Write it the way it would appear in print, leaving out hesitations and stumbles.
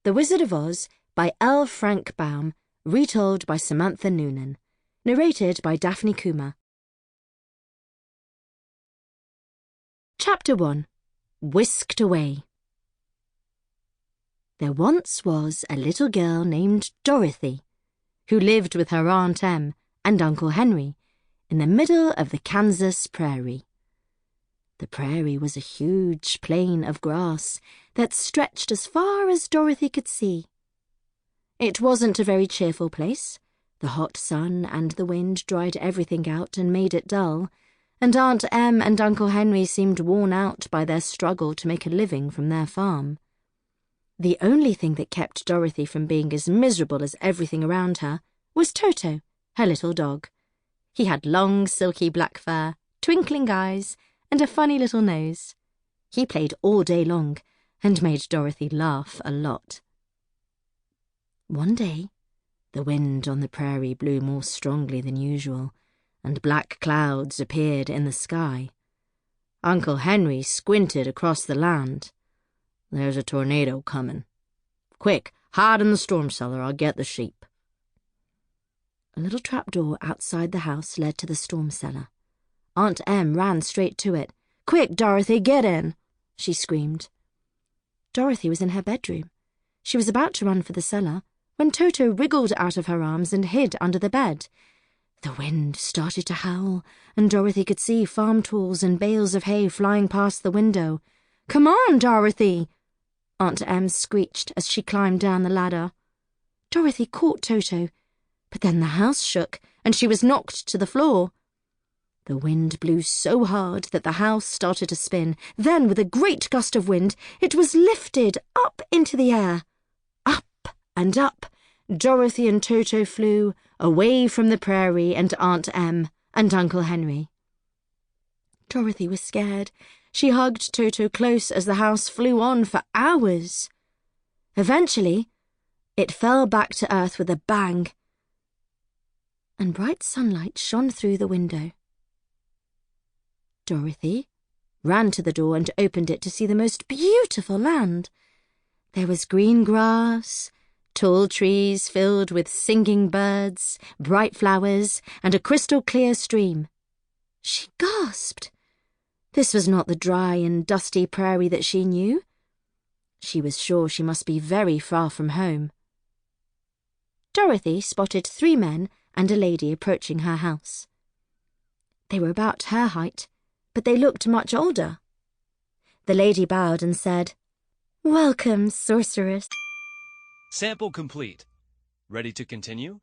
The Wizard of Oz by L. Frank Baum, retold by Samantha Newman, narrated by Daphne Kouma. Chapter 1. Whisked Away. There once was a little girl named Dorothy, who lived with her Aunt Em and Uncle Henry in the middle of the Kansas prairie. The prairie was a huge plain of grass that stretched as far as Dorothy could see. It wasn't a very cheerful place. The hot sun and the wind dried everything out and made it dull, and Aunt Em and Uncle Henry seemed worn out by their struggle to make a living from their farm. The only thing that kept Dorothy from being as miserable as everything around her was Toto, her little dog. He had long, silky black fur, twinkling eyes, and a funny little nose. He played all day long and made Dorothy laugh a lot. One day, the wind on the prairie blew more strongly than usual, and black clouds appeared in the sky. Uncle Henry squinted across the land. "There's a tornado coming. Quick, hide in the storm cellar, I'll get the sheep." A little trapdoor outside the house led to the storm cellar. Aunt Em ran straight to it. "Quick, Dorothy, get in!" she screamed. Dorothy was in her bedroom. She was about to run for the cellar when Toto wriggled out of her arms and hid under the bed. The wind started to howl, and Dorothy could see farm tools and bales of hay flying past the window. "Come on, Dorothy!" Aunt Em screeched as she climbed down the ladder. Dorothy caught Toto, but then the house shook and she was knocked to the floor. The wind blew so hard that the house started to spin. Then, with a great gust of wind, it was lifted up into the air. Up and up, Dorothy and Toto flew, away from the prairie and Aunt Em and Uncle Henry. Dorothy was scared. She hugged Toto close as the house flew on for hours. Eventually, it fell back to earth with a bang, and bright sunlight shone through the window. Dorothy ran to the door and opened it to see the most beautiful land. There was green grass, tall trees filled with singing birds, bright flowers, and a crystal-clear stream. She gasped. This was not the dry and dusty prairie that she knew. She was sure she must be very far from home. Dorothy spotted 3 men and a lady approaching her house. They were about her height, but they looked much older. The lady bowed and said, "Welcome, sorceress." Sample complete. Ready to continue?